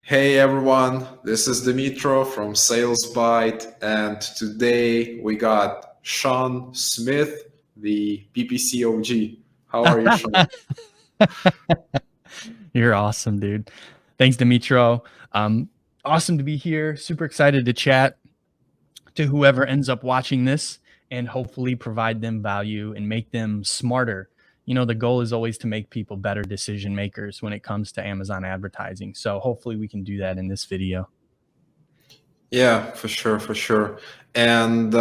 Hey everyone, this is Dmytro from Sales Byte, and today we got Sean Smith, the PPC OG. How are you, Sean? You're awesome, dude. Thanks, Dmytro. Awesome to be here. Super excited to chat to whoever ends up watching this and hopefully provide them value and make them smarter. The goal is always to make people better decision makers when it comes to Amazon advertising. So hopefully we can do that in this video. Yeah, for sure, for sure. And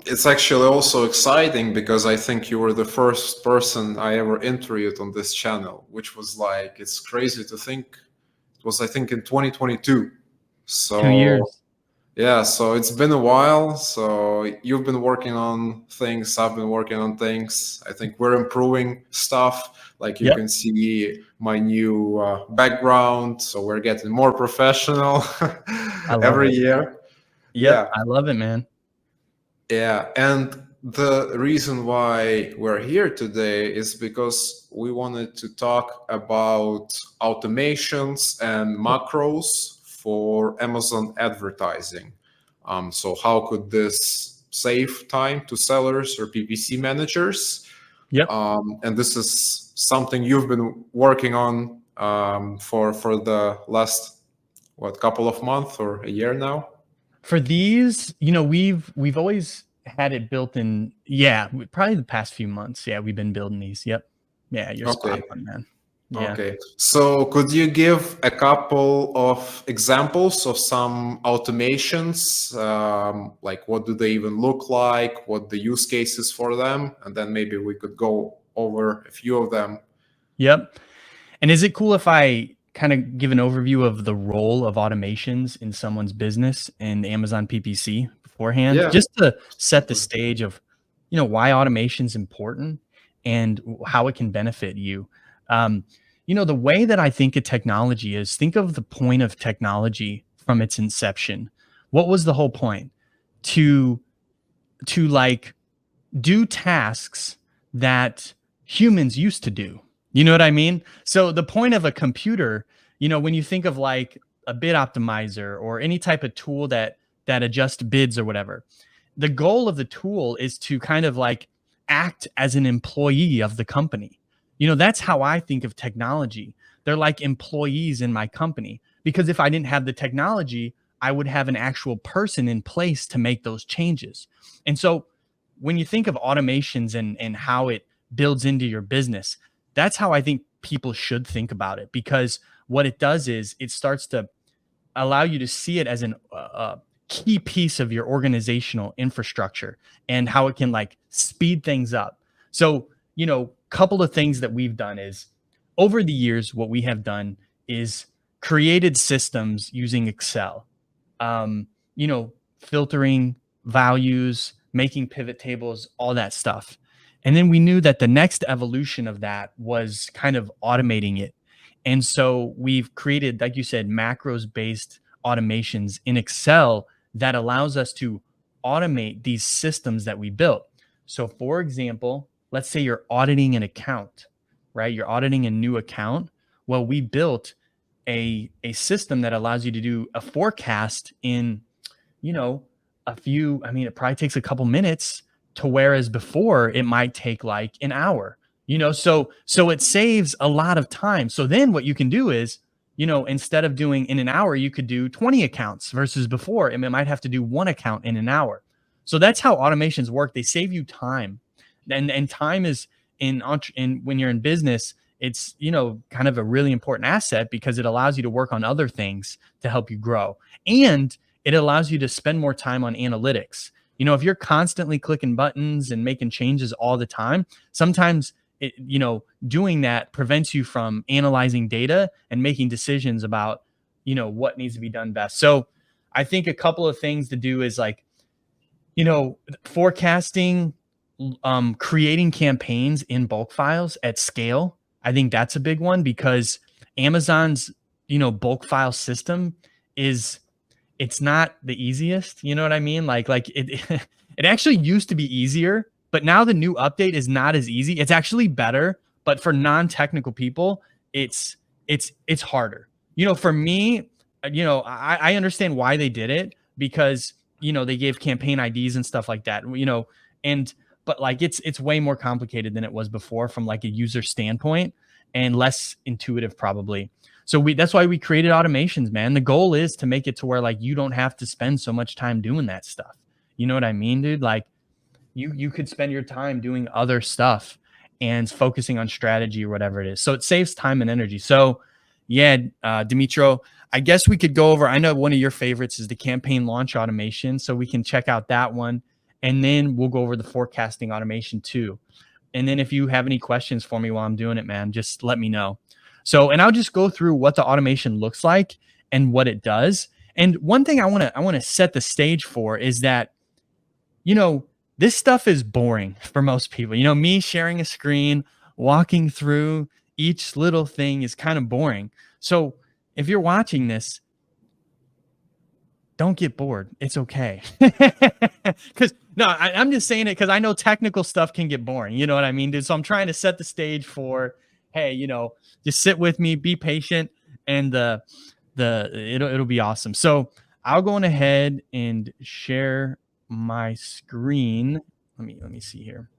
it's actually also exciting because I think you were the first person I ever interviewed on this channel, which was like, it's crazy to think. It was, I think, in 2022. 2 years. Yeah, so it's been a while. So you've been working on things, I've been working on things. I think we're improving stuff. Like you Yep. can see my new background. So we're getting more professional I love every it. year. Yep. Yeah, I love it, man. yeah. And the reason why we're here today is because we wanted to talk about automations and macros for Amazon advertising. So how could this save time to sellers or PPC managers? Yep. And this is something you've been working on for the last couple of months or a year now. For these, we've always had it built in. Yeah, probably the past few months. Yeah, we've been building these. Yep. Yeah, you're spot Okay. on, man. Yeah. Okay. So could you give a couple of examples of some automations? Like what do they even look like? What the use cases for them? And then maybe we could go over a few of them. Yep. And is it cool if I kind of give an overview of the role of automations in someone's business and Amazon PPC beforehand, Yeah. just to set the stage of, why automation is important and how it can benefit you? The way that I think of technology is think of the point of technology from its inception. What was the whole point? To like do tasks that humans used to do. You know what I mean? So the point of a computer, when you think of like a bid optimizer or any type of tool that adjusts bids or whatever, the goal of the tool is to kind of like act as an employee of the company. That's how I think of technology. They're like employees in my company because if I didn't have the technology, I would have an actual person in place to make those changes. And so when you think of automations and how it builds into your business, that's how I think people should think about it, because what it does is it starts to allow you to see it as a key piece of your organizational infrastructure and how it can like speed things up. So, couple of things that we've done is over the years, what we have done is created systems using Excel, um, filtering values, making pivot tables, all that stuff. And then we knew that the next evolution of that was kind of automating it. And so we've created, like you said, macros based automations in Excel that allows us to automate these systems that we built. So, for example, let's say you're auditing an account, right? You're auditing a new account. Well, we built a system that allows you to do a forecast in, it probably takes a couple minutes, to whereas before it might take like an hour. So it saves a lot of time. So then what you can do is, instead of doing in an hour, you could do 20 accounts versus before it might have to do one account in an hour. So that's how automations work. They save you time. And time is in when you're in business, it's, kind of a really important asset because it allows you to work on other things to help you grow. And it allows you to spend more time on analytics. If you're constantly clicking buttons and making changes all the time, sometimes doing that prevents you from analyzing data and making decisions about, what needs to be done best. So I think a couple of things to do is like, forecasting, creating campaigns in bulk files at scale. I think that's a big one because Amazon's, bulk file system it's not the easiest. You know what I mean? Like it, it actually used to be easier, but now the new update is not as easy. It's actually better, but for non-technical people, it's harder. For me, you know, I understand why they did it, because, you know, they gave campaign IDs and stuff like that, you know, but like it's way more complicated than it was before from like a user standpoint, and less intuitive probably. So that's why we created automations, man. The goal is to make it to where like you don't have to spend so much time doing that stuff. You know what I mean, dude? Like you could spend your time doing other stuff and focusing on strategy or whatever it is. So it saves time and energy. So yeah, Dmytro, I guess we could go over, I know one of your favorites is the campaign launch automation. So we can check out that one. And then we'll go over the forecasting automation too. And then if you have any questions for me while I'm doing it, man, just let me know. So, and I'll just go through what the automation looks like and what it does. And one thing I want to set the stage for is that, you know, this stuff is boring for most people. You know, me sharing a screen, walking through each little thing is kind of boring. So if you're watching this, don't get bored. It's okay. Because no, I'm just saying it because I know technical stuff can get boring. You know what I mean, dude? So I'm trying to set the stage for, hey, you know, just sit with me, be patient, and it'll be awesome. So I'll go on ahead and share my screen. Let me see here.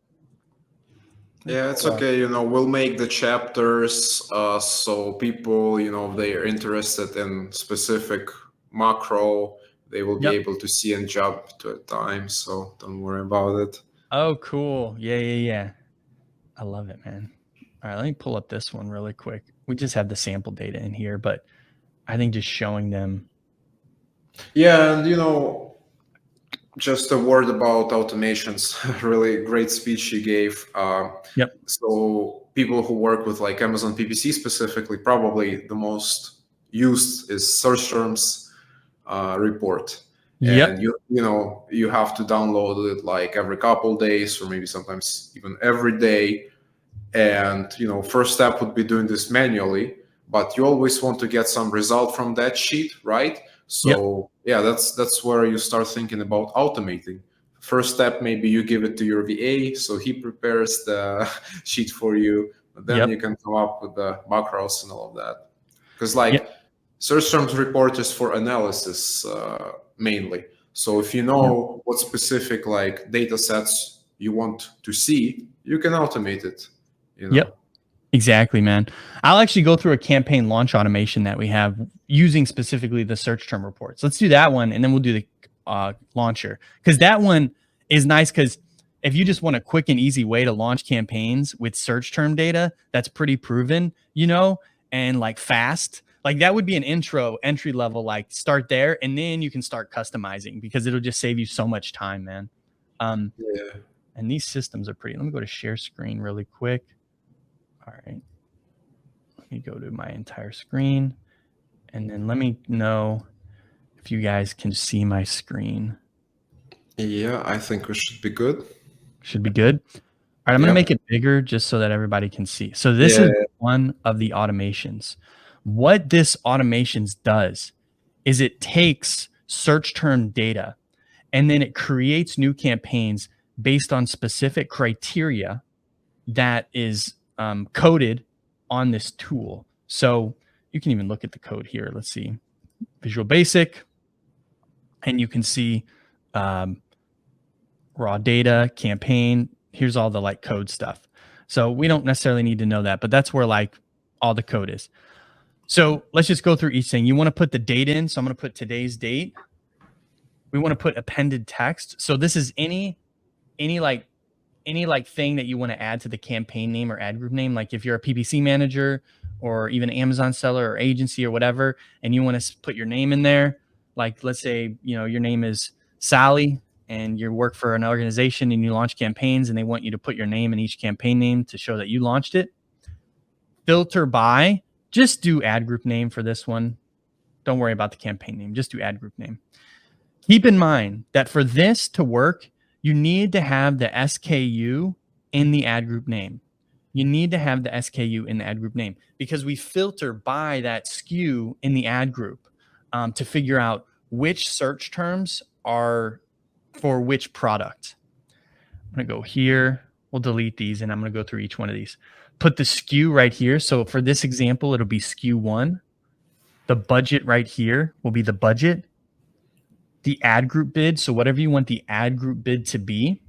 Yeah, it's okay. You know, we'll make the chapters so people, you know, if they are interested in specific macro, they will be able to see and jump to a time. So don't worry about it. Oh, cool. Yeah. I love it, man. All right, let me pull up this one really quick. We just have the sample data in here, but I think just showing them. Yeah, and you know, just a word about automations. Really great speech you gave. So people who work with like Amazon PPC specifically, probably the most used is search terms report. And you know, you have to download it like every couple days, or maybe sometimes even every day. And you know, first step would be doing this manually, but you always want to get some result from that sheet, right? So yeah, that's where you start thinking about automating. First step, maybe you give it to your VA, so he prepares the sheet for you. But then you can come up with the macros and all of that. Because like search terms report is for analysis mainly. So if you know what specific like data sets you want to see, you can automate it. You know? Exactly, man. I'll actually go through a campaign launch automation that we have using specifically the search term reports. Let's do that one, and then we'll do the launcher, because that one is nice. Because if you just want a quick and easy way to launch campaigns with search term data, that's pretty proven, you know, and like fast. Like that would be an entry level, like start there, and then you can start customizing, because it'll just save you so much time, man. And these systems are pretty. Let me go to share screen really quick. All right, let me go to my entire screen, and then let me know if you guys can see my screen. Yeah, I think we should be good. Should be good. All right, I'm going to make it bigger just so that everybody can see. So this is one of the automations. What this automations does is it takes search term data, and then it creates new campaigns based on specific criteria that is coded on this tool. So you can even look at the code here. Let's see, Visual Basic, and you can see raw data, campaign. Here's all the like code stuff. So we don't necessarily need to know that, but that's where like all the code is. So let's just go through each thing. You want to put the date in. So I'm going to put today's date. We want to put appended text. So this is any thing that you want to add to the campaign name or ad group name. Like if you're a PPC manager or even Amazon seller or agency or whatever, and you want to put your name in there, like let's say, you know, your name is Sally and you work for an organization and you launch campaigns and they want you to put your name in each campaign name to show that you launched it. Filter by, just do ad group name for this one. Don't worry about the campaign name, just do ad group name. Keep in mind that for this to work, you need to have the SKU in the ad group name. You need to have the SKU in the ad group name, because we filter by that SKU in the ad group to figure out which search terms are for which product. I'm going to go here. We'll delete these, and I'm going to go through each one of these. Put the SKU right here. So for this example, it'll be SKU 1. The budget right here will be the budget. The ad group bid, so whatever you want the ad group bid to be.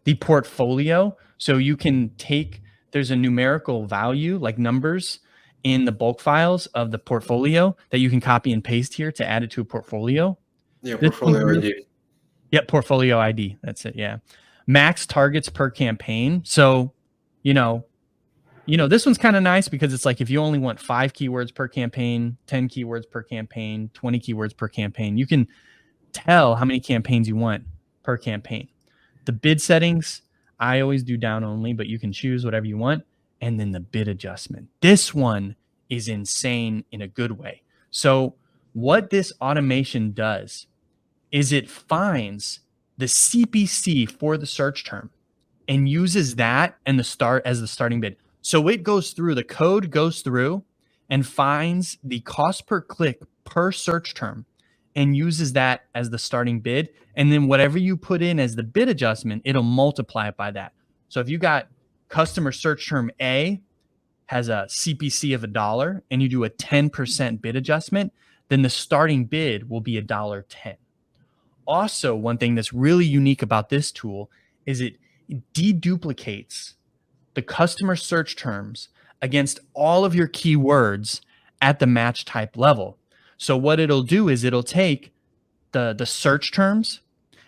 The portfolio, so you can take, there's a numerical value, like numbers in the bulk files of the portfolio that you can copy and paste here to add it to a portfolio. Yeah, portfolio ID. Yep, portfolio ID. That's it. Yeah. Max targets per campaign. So, this one's kind of nice because it's like if you only want 5 keywords per campaign, 10 keywords per campaign, 20 keywords per campaign, you can tell how many campaigns you want per campaign. The bid settings, I always do down only, but you can choose whatever you want. And then the bid adjustment. This one is insane in a good way. So what this automation does is it finds the CPC for the search term and uses that and the start as the starting bid. So it goes through, the code goes through and finds the cost per click per search term and uses that as the starting bid. And then whatever you put in as the bid adjustment, it'll multiply it by that. So if you got customer search term A has a CPC of $1 and you do a 10% bid adjustment, then the starting bid will be $1.10. Also, one thing that's really unique about this tool is it deduplicates the customer search terms against all of your keywords at the match type level. So what it'll do is it'll take the search terms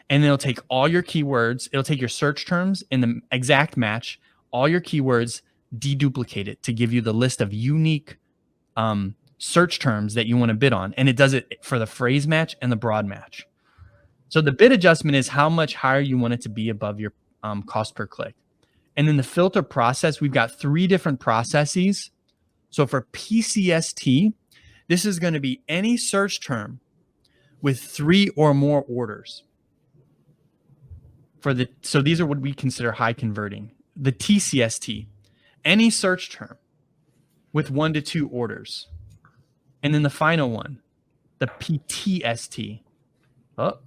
and it'll take all your keywords. It'll take your search terms in the exact match, all your keywords, deduplicate it to give you the list of unique search terms that you want to bid on. And it does it for the phrase match and the broad match. So the bid adjustment is how much higher you want it to be above your cost per click. And then the filter process, we've got 3 different processes. So for PCST, this is going to be any search term with 3 or more orders. So these are what we consider high converting. The TCST, any search term with 1 to 2 orders. And then the final one, the PTST. The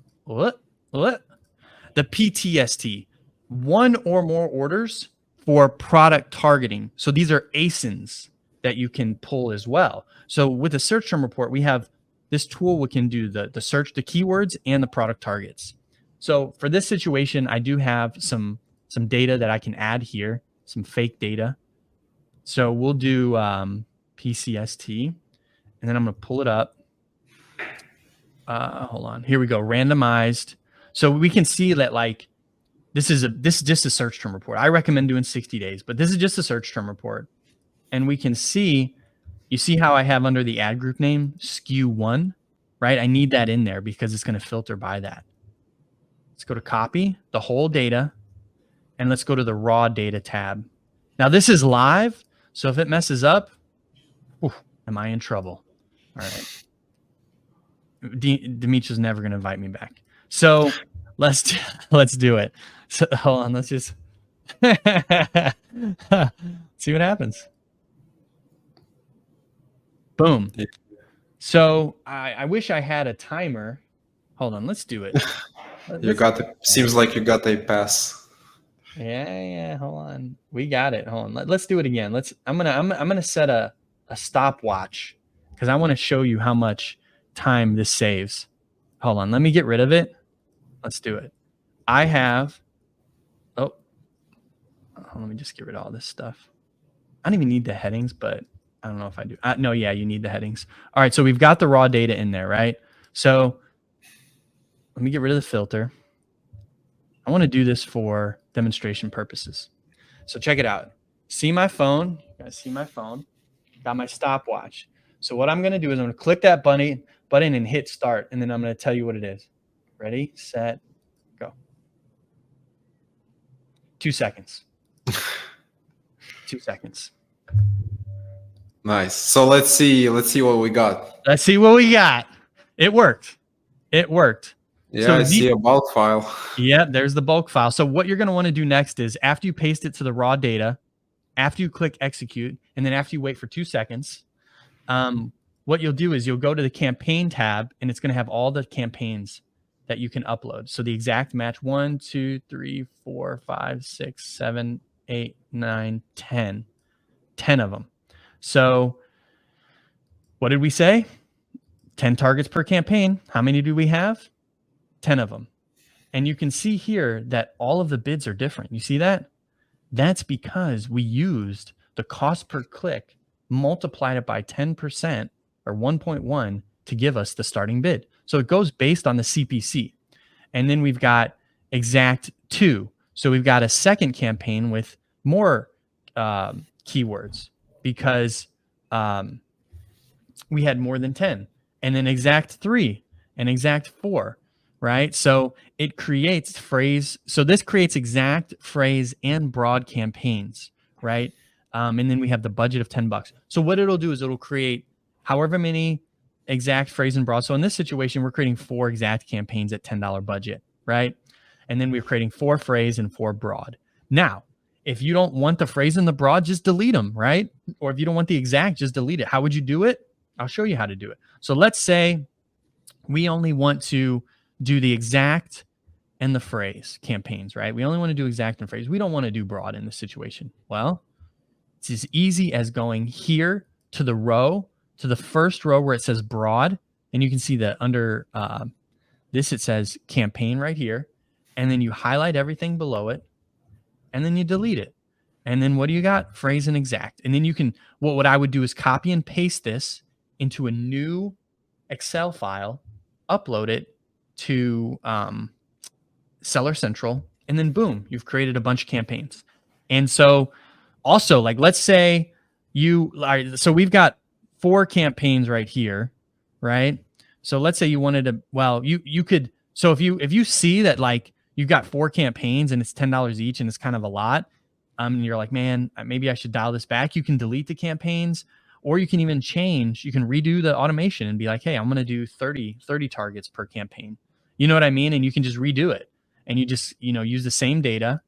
PTST, 1 or more orders for product targeting. So these are ASINs that you can pull as well. So with the search term report, we have this tool we can do the search, the keywords and the product targets. So for this situation, I do have some data that I can add here, some fake data. So we'll do PCST, and then I'm going to pull it up. Hold on. Here we go. Randomized. So we can see that like this is just a search term report. I recommend doing 60 days, but this is just a search term report. And we can see, you see how I have under the ad group name SKU1, right? I need that in there because it's going to filter by that. Let's go to copy the whole data and let's go to the raw data tab. Now this is live. So if it messes up, am I in trouble? All right. Dmytro's never going to invite me back. So let's do it. So hold on. Let's just see what happens. Boom. So I wish I had a timer. Hold on. Let's do it. Seems like you got a pass. Yeah. Hold on. We got it. Hold on. Let's do it again. I'm gonna set a stopwatch because I want to show you how much time this saves. Hold on. Let me get rid of it. Let's do it. I have. Oh, let me just get rid of all this stuff. I don't even need the headings, but I don't know if I do. No, yeah, you need the headings. All right. So we've got the raw data in there, right? So let me get rid of the filter. I want to do this for demonstration purposes. So check it out. See my phone? You guys see my phone? Got my stopwatch. So what I'm going to do is I'm going to click that button and hit start. And then I'm going to tell you what it is. Ready, set, go. 2 seconds. 2 seconds. Nice. So let's see what we got. Let's see what we got. It worked. It worked. Yeah, so I see a bulk file. Yeah, there's the bulk file. So what you're going to want to do next is after you paste it to the raw data, after you click execute, and then after you wait for 2 seconds, what you'll do is you'll go to the campaign tab, and it's going to have all the campaigns that you can upload. So the exact match, 1, 2, 3, 4, 5, 6, 7, 8, 9, 10. 10 of them. So What did we say? 10 targets per campaign. How many do we have? 10 of them. And you can see here that all of the bids are different. You see that? That's because we used the cost per click, multiplied it by 10% or 1.1 to give us the starting bid. So it goes based on the CPC. And then we've got exact 2. So we've got a second campaign with more keywords because we had more than 10. And then exact 3 and exact 4, right? So it creates phrase. So this creates exact, phrase, and broad campaigns, right? And then we have the budget of $10. So what it'll do is it'll create however many exact, phrase, and broad. So in this situation, we're creating 4 exact campaigns at $10 budget, right? And then we're creating 4 phrase and 4 broad. Now, if you don't want the phrase and the broad, just delete them, right? Or if you don't want the exact, just delete it. How would you do it? I'll show you how to do it. So let's say we only want to do the exact and the phrase campaigns, right? We only want to do exact and phrase. We don't want to do broad in this situation. Well, it's as easy as going here to the row, to the first row where it says broad. And you can see that under this, it says campaign right here. And then you highlight everything below it. And then you delete it. And then what do you got? Phrase and exact. And then you can, what I would do is copy and paste this into a new Excel file, upload it to Seller Central, and then boom, you've created a bunch of campaigns. And so also, like, let's say so we've got 4 campaigns right here, right? So let's say you wanted to, well, you could, so if you see that like you've got 4 campaigns and it's $10 each and it's kind of a lot, and you're like, man, maybe I should dial this back. You can delete the campaigns, or you can even change, you can redo the automation and be like, hey, I'm going to do 30 targets per campaign. You know what I mean? And you can just redo it. And you just, use the same data,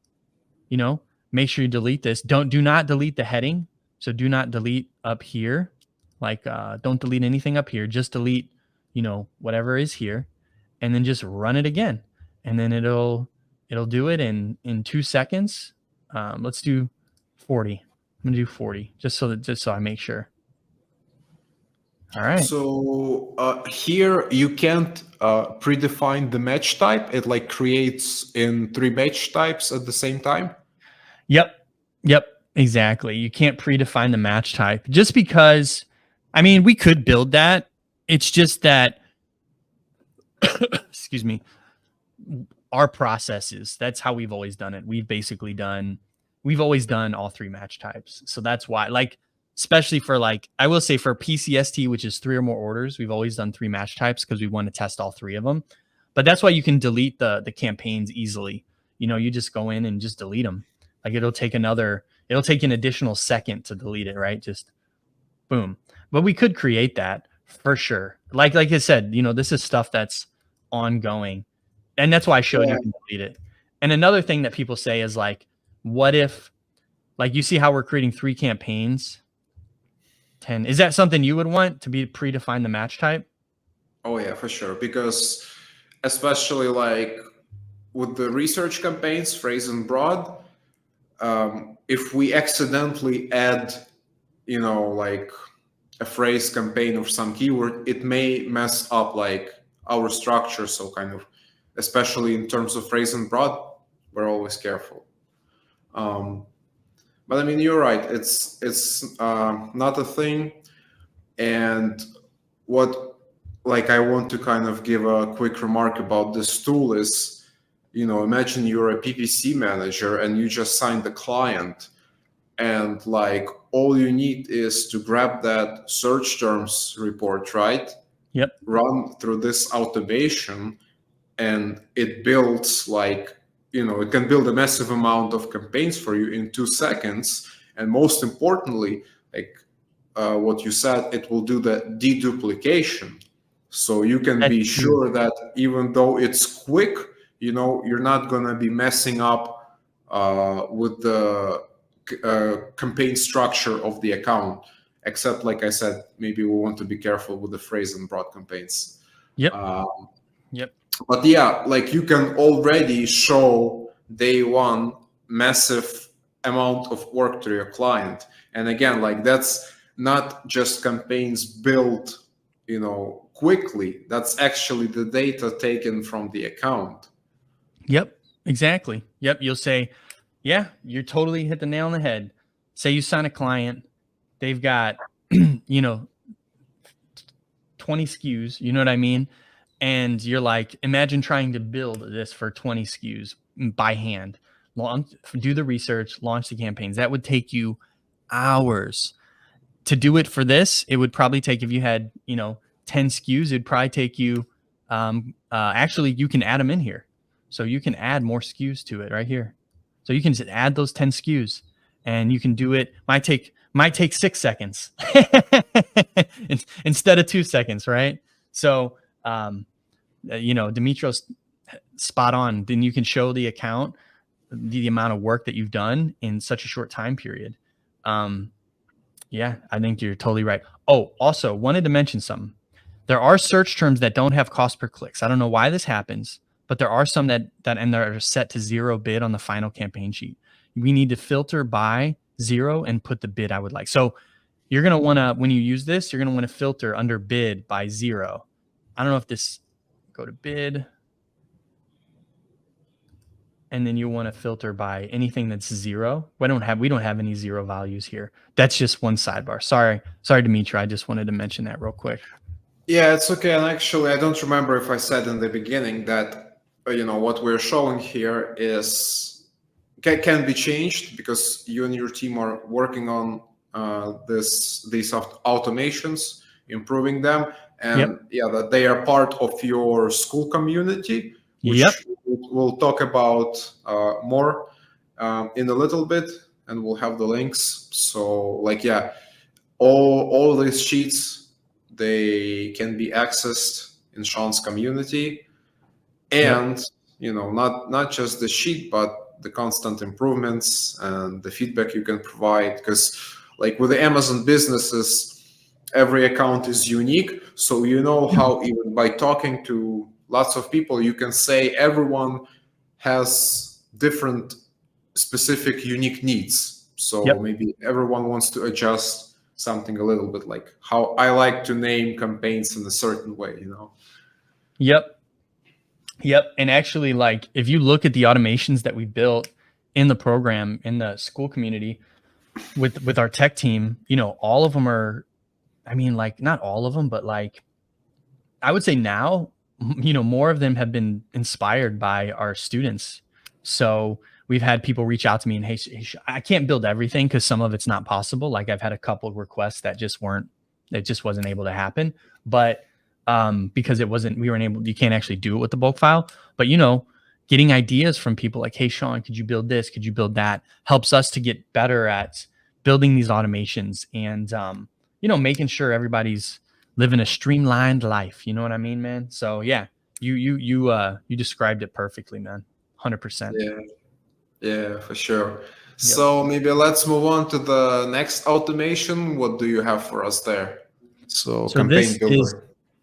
make sure you delete this. Do not delete the heading. So do not delete up here. Like, don't delete anything up here. Just delete, whatever is here, and then just run it again. And then it'll do it in 2 seconds. Let's do 40. I'm going to do 40 just so I make sure. All right. So here you can't predefine the match type. It like creates in 3 match types at the same time. Yep, exactly. You can't predefine the match type just because, I mean, we could build that. It's just that, excuse me, our processes, that's how we've always done it. We've always done all 3 match types. So that's why, like, especially for I will say for PCST, which is 3 or more orders, we've always done 3 match types because we want to test all 3 of them. But that's why you can delete the campaigns easily. You just go in and just delete them. Like it'll take an additional second to delete it, right? Just boom. But we could create that for sure. Like I said, this is stuff that's ongoing. And that's why I showed you can delete it. And another thing that people say is like, what if, like, you see how we're creating 3 campaigns? 10. Is that something you would want to be predefine the match type? Oh yeah, for sure. Because especially like with the research campaigns, phrase and broad, if we accidentally add, like a phrase campaign or some keyword, it may mess up like our structure. So kind of, especially in terms of phrase and broad, we're always careful. But I mean, you're right. It's not a thing. And I want to kind of give a quick remark about this tool is, imagine you're a PPC manager and you just signed the client, and like all you need is to grab that search terms report, right? Yep. Run through this automation, and it builds like, it can build a massive amount of campaigns for you in 2 seconds. And most importantly, like what you said, it will do the deduplication. So you can be sure that even though it's quick, you're not going to be messing up with the campaign structure of the account. Except, like I said, maybe we want to be careful with the phrase and broad campaigns. Yep. But yeah, like you can already show day one massive amount of work to your client. And again, like that's not just campaigns built, quickly. That's actually the data taken from the account. Yep, exactly. Yep, you'll say, yeah, you totally hit the nail on the head. Say you sign a client, they've got, 20 SKUs, you know what I mean? And you're like, imagine trying to build this for 20 SKUs by hand, do the research, launch the campaigns. That would take you hours. To do it for this, it would probably take, if you had, 10 SKUs, it'd probably take you, actually, you can add them in here. So you can add more SKUs to it right here. So you can just add those 10 SKUs and you can do it. Might take 6 seconds instead of 2 seconds, right? So, Dmytro's spot on. Then you can show the account the amount of work that you've done in such a short time period. Yeah, I think you're totally right. Oh, also wanted to mention something. There are search terms that don't have cost per clicks. I don't know why this happens, but there are some that and they're set to 0 bid on the final campaign sheet. We need to filter by 0 and put the bid I would like. So you're going to want to, when you use this, you're going to want to filter under bid by 0. I don't know if this, go to bid. And then you want to filter by anything that's 0. We don't have any 0 values here. That's just one sidebar. Sorry, Dmytro. I just wanted to mention that real quick. Yeah, it's okay. And actually, I don't remember if I said in the beginning that what we're showing here can be changed because you and your team are working on these automations, improving them, and that they are part of your school community, which we'll talk about more in a little bit, and we'll have the links. So all these sheets, they can be accessed in Sean's community, and not just the sheet, but the constant improvements and the feedback you can provide. Because with the Amazon businesses, every account is unique. So how even by talking to lots of people, you can say everyone has different specific unique needs. So maybe everyone wants to adjust something a little bit, like how I like to name campaigns in a certain way, Yep. And actually, if you look at the automations that we built in the program, in the school community with our tech team, all of them are, not all of them, but I would say now, more of them have been inspired by our students. So we've had people reach out to me and, hey, I can't build everything because some of it's not possible. I've had a couple of requests that just wasn't able to happen. But because we weren't able, you can't actually do it with the bulk file. But, getting ideas from people like, hey, Sean, could you build this? Could you build that? Helps us to get better at building these automations and, making sure everybody's living a streamlined life. You know what I mean, man? So yeah, you described it perfectly, man. 100%. Yeah, for sure. So maybe let's move on to the next automation. What do you have for us there? So campaign this builder. Is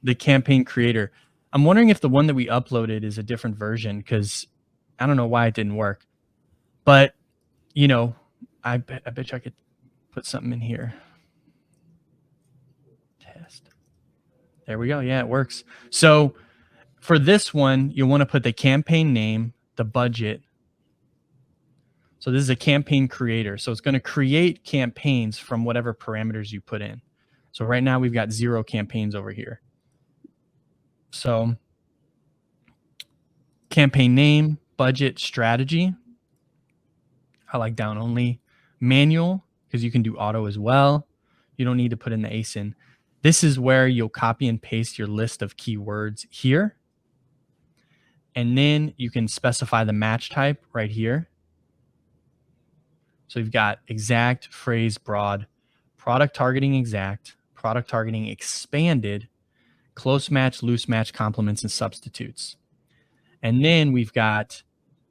the campaign creator. I'm wondering if the one that we uploaded is a different version because I don't know why it didn't work. But I bet you I could put something in here. Test. There we go. Yeah, it works. So for this one, you want to put the campaign name, the budget. So this is a campaign creator. So it's going to create campaigns from whatever parameters you put in. So right now we've got 0 campaigns over here. So campaign name, budget, strategy. I like down only. Manual, because you can do auto as well. You don't need to put in the ASIN. This is where you'll copy and paste your list of keywords here. And then you can specify the match type right here. So you've got exact, phrase, broad, product targeting exact, product targeting expanded, close match, loose match, complements, and substitutes. And then we've got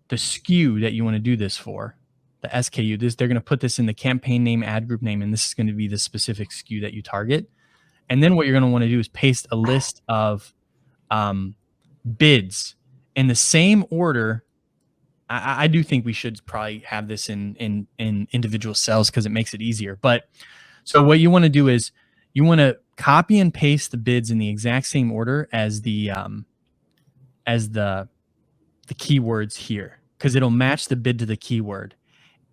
the SKU that you want to do this for, the SKU. They're going to put this in the campaign name, ad group name, and this is going to be the specific SKU that you target. And then what you're going to want to do is paste a list of bids in the same order. I do think we should probably have this in individual cells because it makes it easier. But So what you want to do is you want to copy and paste the bids in the exact same order as the keywords here, because it'll match the bid to the keyword.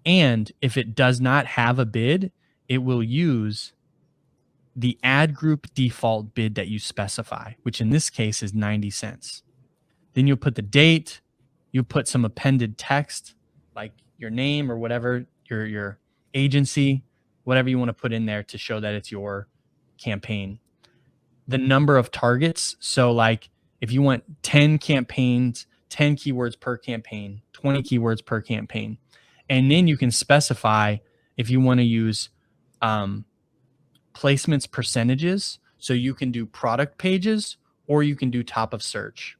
And if it does not have a bid, it will use the ad group default bid that you specify, which in this case is 90 cents. Then you'll put the date, you'll put some appended text like your name or whatever, your agency, whatever you want to put in there to show that it's your campaign. The number of targets. So like if you want 10 campaigns, 10 keywords per campaign, 20 keywords per campaign. And then you can specify if you want to use placements percentages. So you can do product pages or you can do top of search.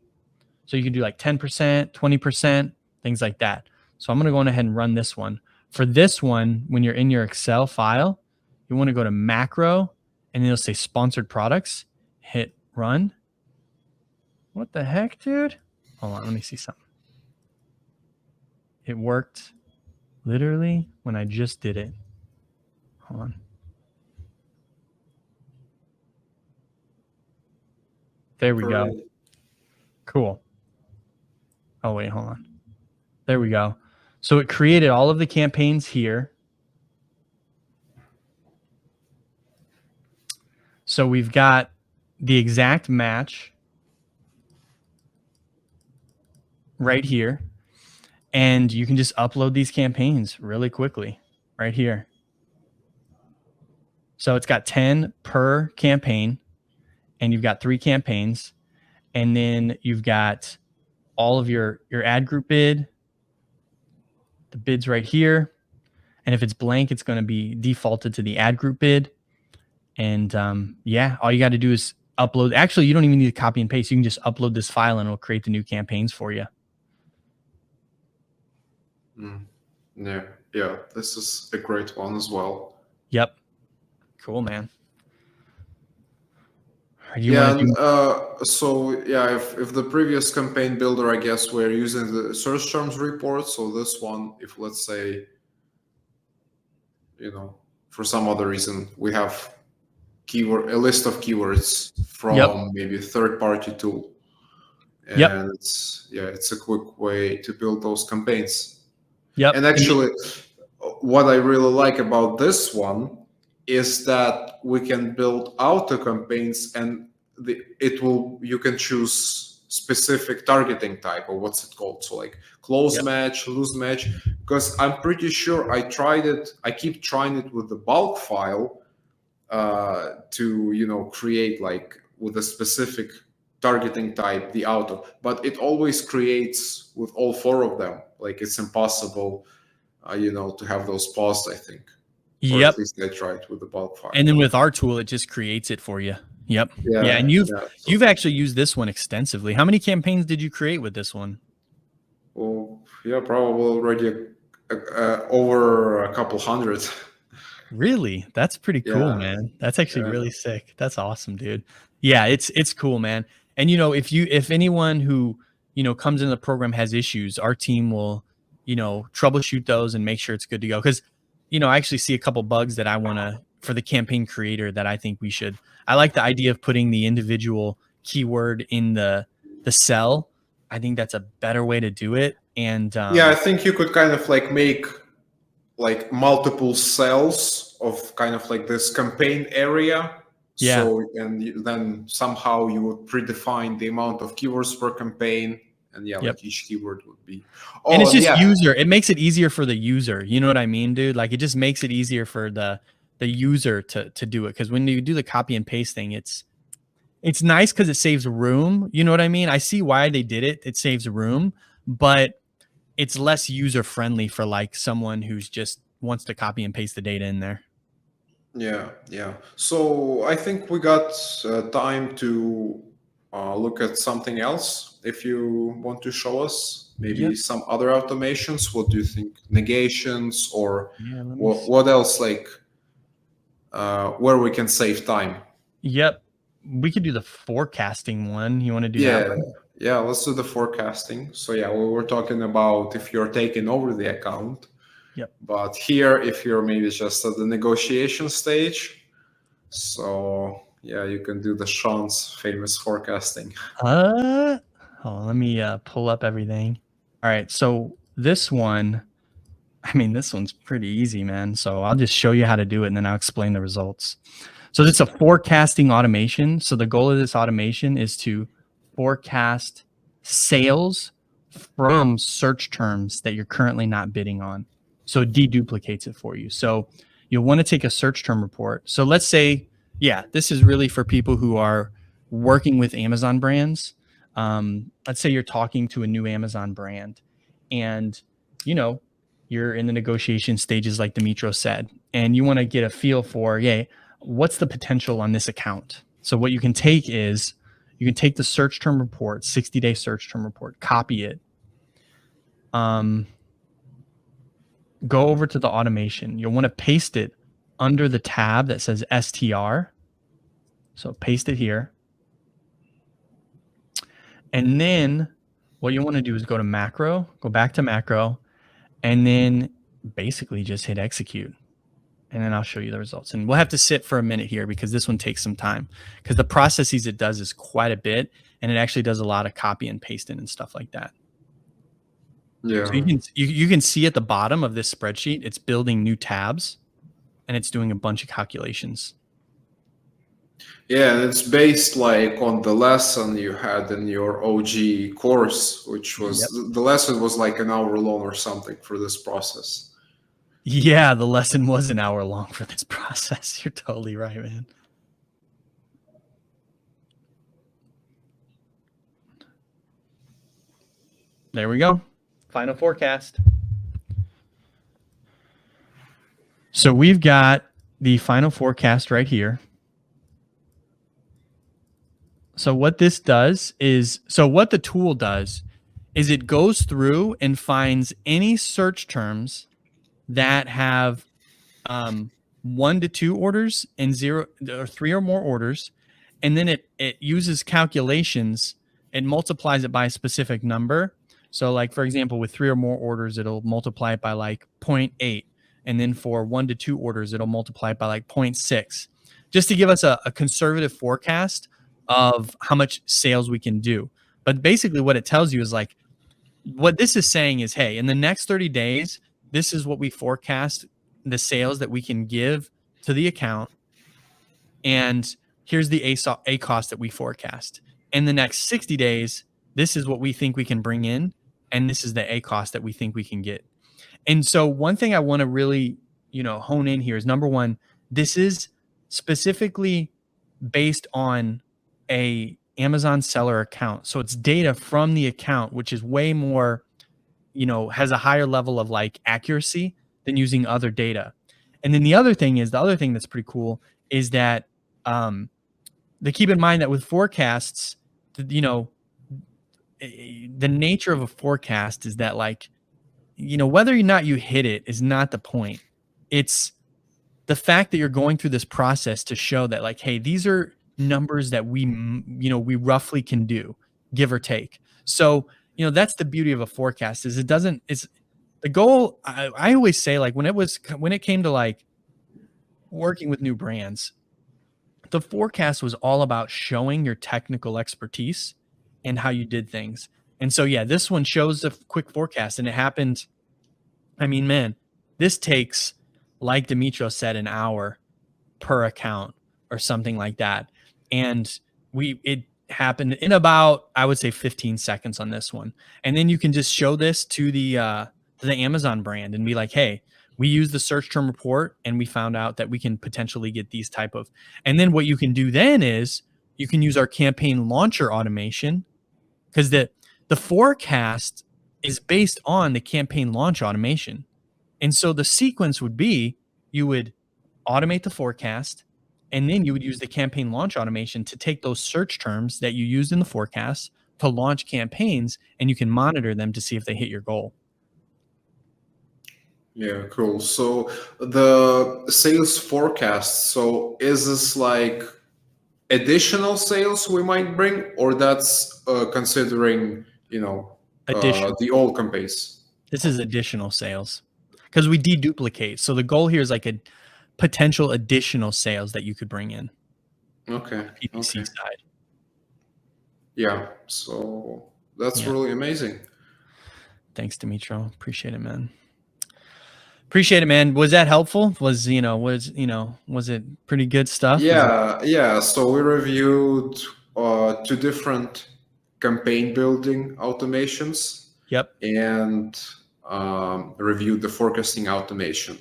So you can do like 10%, 20%, things like that. So I'm going to go ahead and run this one. For this one, when you're in your Excel file, you want to go to macro and it'll say sponsored products. Hit run. What the heck, dude? Hold on, let me see something. It worked literally when I just did it. Hold on. There we go. Cool. Oh, wait, hold on. There we go. So it created all of the campaigns here. So we've got the exact match right here. And you can just upload these campaigns really quickly right here. So it's got 10 per campaign, and you've got 3 campaigns. And then you've got all of your ad group bid, the bids right here. And if it's blank, it's going to be defaulted to the ad group bid. And yeah, all you got to do is upload. Actually, you don't even need to copy and paste. You can just upload this file and it'll create the new campaigns for you. Yeah, this is a great one as well. Yep. Cool, man. So yeah, if the previous campaign builder, I guess we're using the search terms report. So this one, if let's say, for some other reason, we have a list of keywords from maybe a third-party tool, and it's a quick way to build those campaigns. And actually, what I really like about this one is that we can build auto campaigns, and you can choose specific targeting type, or what's it called? So like close match, loose match, because I'm pretty sure I tried it. I keep trying it with the bulk file to create like with a specific targeting type, the auto, but it always creates with all 4 of them. Like it's impossible, to have those paused, I think. Or at least I tried with the bulk file. And then with our tool, it just creates it for you. Yeah. And you've actually used this one extensively. How many campaigns did you create with this one? Well, yeah, probably already over a couple hundred. Really? That's pretty cool, man. That's actually really sick. That's awesome, dude. Yeah, it's cool, man. And if anyone who comes into the program has issues, our team will troubleshoot those and make sure it's good to go. Because I actually see a couple bugs that I want to, for the campaign creator, that I think we should. I like the idea of putting the individual keyword in the cell. I think that's a better way to do it. And I think you could kind of like make like multiple cells of kind of like this campaign area. So, and then somehow you would predefine the amount of keywords per campaign. And like each keyword would be. And it's just user. It makes it easier for the user. You know what I mean, dude? Like it just makes it easier for the user to do it. Because when you do the copy and paste thing, it's nice because it saves room. You know what I mean? I see why they did it. It saves room, but it's less user friendly for like someone who's just wants to copy and paste the data in there. Yeah. So I think we got time to look at something else. If you want to show us maybe some other automations, what do you think? Negations or what else, like where we can save time? Yep. We could do the forecasting one. You want to do that one? Yeah, let's do the forecasting. So we were talking about if you're taking over the account, Yep. But here, if you're maybe just at the negotiation stage, so yeah, you can do the Sean's famous forecasting. Oh, let me pull up everything. All right, so this one, I mean, this one's pretty easy, man. So I'll just show you how to do it, and then I'll explain the results. So this is a forecasting automation. So the goal of this automation is to forecast sales from search terms that you're currently not bidding on. So it deduplicates it for you. So you'll want to take a search term report. So let's say, yeah, this is really for people who are working with Amazon brands. Let's say you're talking to a new Amazon brand, and you're in the negotiation stages, like Dmytro said, and you want to get a feel for, what's the potential on this account? So what you can take is you can take the search term report, 60-day search term report, copy it, go over to the automation. You'll want to paste it under the tab that says STR. So paste it here. And then what you want to do is go to macro, go back to macro, and then basically just hit execute. And then I'll show you the results. And we'll have to sit for a minute here because this one takes some time, because the processes it does is quite a bit, and it actually does a lot of copy and pasting and stuff like that. Yeah. So you can see at the bottom of this spreadsheet, it's building new tabs, and it's doing a bunch of calculations. Yeah, and it's based like on the lesson you had in your OG course, which was the lesson was like an hour long or something for this process. Yeah, the lesson was an hour long for this process. You're totally right, man. There we go. Final forecast. So we've got the final forecast right here. So what this does is, what the tool does is it goes through and finds any search terms that have 1 to 2 orders and 0 or 3 or more orders, and then it uses calculations. It multiplies it by a specific number. So like, for example, with 3 or more orders, it'll multiply it by like 0.8, and then for 1 to 2 orders, it'll multiply it by like 0.6, just to give us a conservative forecast of how much sales we can do. But basically what it tells you is like, what this is saying is, hey, in the next 30 days, this is what we forecast the sales that we can give to the account. And here's the A cost that we forecast. In the next 60 days, this is what we think we can bring in. And this is the A cost that we think we can get. And so one thing I want to really, hone in here is, number one, this is specifically based on a Amazon seller account. So it's data from the account, which is way more, has a higher level of like accuracy than using other data. And then the other thing that's pretty cool is that they keep in mind that with forecasts, the nature of a forecast is that, like, whether or not you hit it is not the point. It's the fact that you're going through this process to show that, like, hey, these are numbers that we roughly can do, give or take. So, that's the beauty of a forecast, is it's the goal. I always say, like, when it came to like working with new brands, the forecast was all about showing your technical expertise and how you did things. And so, yeah, this one shows a quick forecast, and it happened. I mean, man, this takes, like Dmytro said, an hour per account or something like that. And it happened in about, I would say, 15 seconds on this one. And then you can just show this to the Amazon brand and be like, hey, we used the search term report and we found out that we can potentially get these type of. And then what you can do then is you can use our campaign launcher automation, because the forecast is based on the campaign launch automation. And so the sequence would be, you would automate the forecast, and then you would use the campaign launch automation to take those search terms that you used in the forecast to launch campaigns, and you can monitor them to see if they hit your goal. Yeah, cool. So the sales forecast, so is this like additional sales we might bring, or that's considering, the old campaigns? This is additional sales. because we deduplicate. So the goal here is like a potential additional sales that you could bring in. Okay. The PPC side. Yeah. So that's really amazing. Thanks, Dmytro. Appreciate it, man. Appreciate it, man. Was that helpful? Was it pretty good stuff? Yeah. So we reviewed 2 different campaign building automations. Yep. And reviewed the forecasting automation.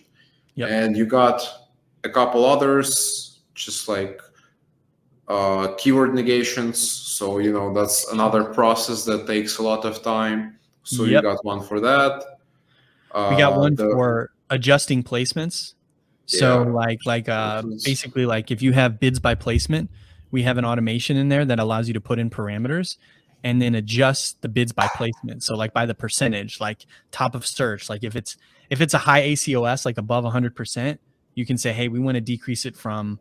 Yep. And you got a couple others, just like keyword negations. So that's another process that takes a lot of time. So you got one for that. We got one for adjusting placements. So placements. basically, like if you have bids by placement, we have an automation in there that allows you to put in parameters and then adjust the bids by placement. So like by the percentage, like top of search, like if it's a high ACOS, like above 100%, you can say, hey, we want to decrease it from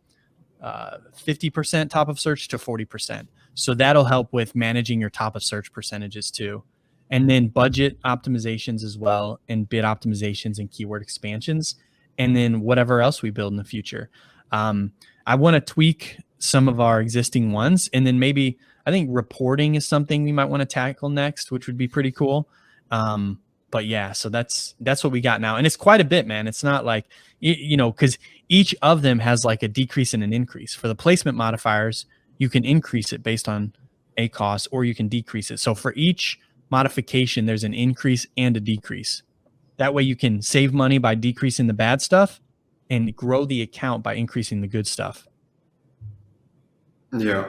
50% top of search to 40%. So that'll help with managing your top of search percentages too. And then budget optimizations as well, and bid optimizations and keyword expansions, and then whatever else we build in the future. I want to tweak some of our existing ones, and then maybe I think reporting is something we might want to tackle next, which would be pretty cool. But yeah, so that's what we got now, and it's quite a bit, man. It's not like because each of them has like a decrease and an increase. For the placement modifiers, you can increase it based on ACOS, or you can decrease it. So for each modification, there's an increase and a decrease. That way you can save money by decreasing the bad stuff and grow the account by increasing the good stuff. Yeah,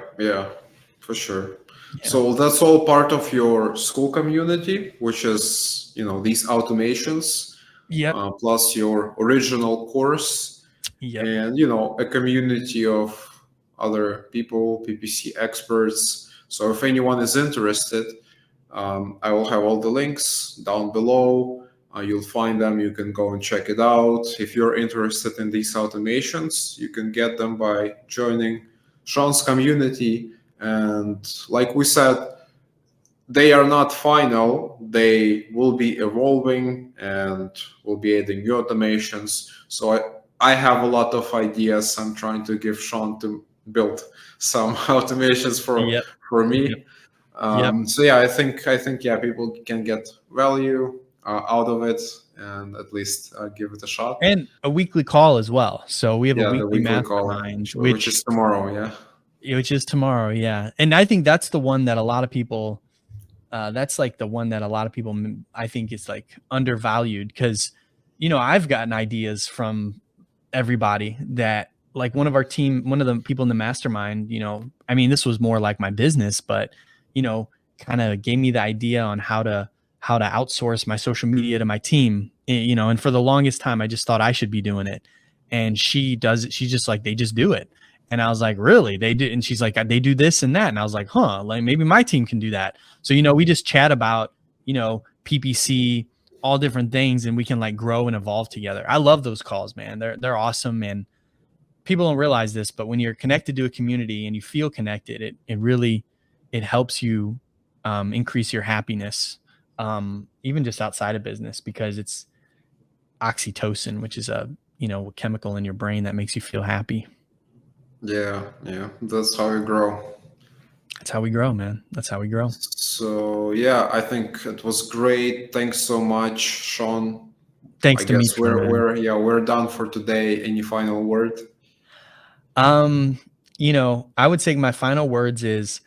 for sure. Yeah. So that's all part of your school community, which is, these automations, plus your original course, and, a community of other people, PPC experts. So if anyone is interested, I will have all the links down below. You'll find them. You can go and check it out. If you're interested in these automations, you can get them by joining Sean's community. And like we said, they are not final. They will be evolving, and we'll be adding new automations. So I have a lot of ideas. I'm trying to give Sean to build some automations for me. So yeah, I think people can get value out of it, and at least give it a shot. And a weekly call as well. So we have a weekly mastermind, which is tomorrow. Which is tomorrow, And I think that's the one that a lot of people. That's like the one that a lot of people, I think, is like undervalued, because I've gotten ideas from everybody that, like, one of our team, one of the people in the mastermind, I mean, this was more like my business, but kind of gave me the idea on how to outsource my social media to my team, and for the longest time I just thought I should be doing it, and she does it. She's just like, they just do it. And I was like, really? They do? And she's like, they do this and that. And I was like, huh, like maybe my team can do that. So, we just chat about, PPC, all different things, and we can like grow and evolve together. I love those calls, man. They're awesome. And people don't realize this, but when you're connected to a community and you feel connected, it really helps you increase your happiness, even just outside of business, because it's oxytocin, which is a chemical in your brain that makes you feel happy. Yeah, that's how we grow. That's how we grow, man. That's how we grow. So yeah, I think it was great. Thanks so much, Sean. Thanks to Dmytro. We're done for today. Any final word? I would say my final words is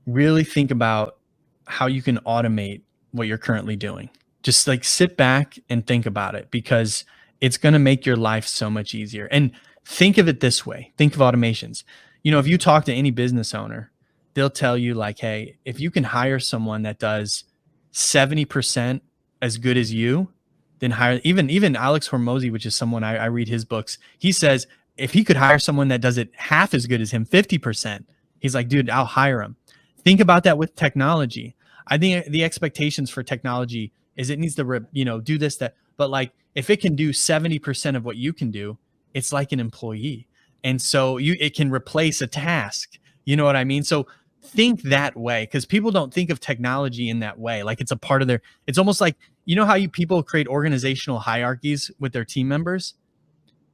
really think about how you can automate what you're currently doing. Just like sit back and think about it, because it's going to make your life so much easier. And think of it this way. Think of automations. If you talk to any business owner, they'll tell you like, hey, if you can hire someone that does 70% as good as you, then hire even Alex Hormozy, which is someone I read his books. He says, if he could hire someone that does it half as good as him, 50%, he's like, dude, I'll hire him. Think about that with technology. I think the expectations for technology is it needs to, do this, that, but like, if it can do 70% of what you can do, it's like an employee. And so it can replace a task. You know what I mean? So think that way, because people don't think of technology in that way. Like it's a part of their, it's almost like, you know how people create organizational hierarchies with their team members?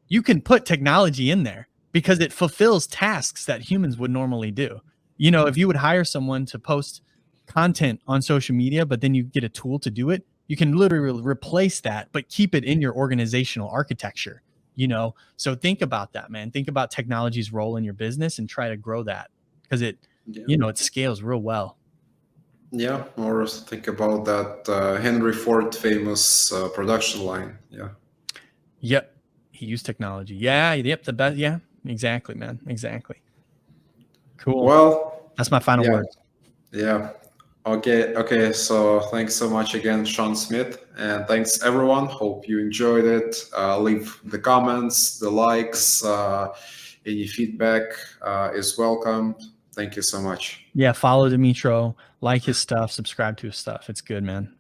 You can put technology in there because it fulfills tasks that humans would normally do. You know, if you would hire someone to post content on social media, but then you get a tool to do it, you can literally replace that, but keep it in your organizational architecture, you know? So think about that, man. Think about technology's role in your business and try to grow that, because it, you know, it scales real well. Yeah, or think about that Henry Ford famous production line. Yeah. Yep. He used technology. Yeah. Yep. The best. Yeah. Exactly, man. Exactly. Cool. Well, That's my final yeah. word. Yeah. Okay. So thanks so much again, Sean Smith, and thanks everyone. Hope you enjoyed it. Leave the comments, the likes, any feedback is welcome. Thank you so much. Yeah. Follow Dmytro, like his stuff, subscribe to his stuff. It's good, man.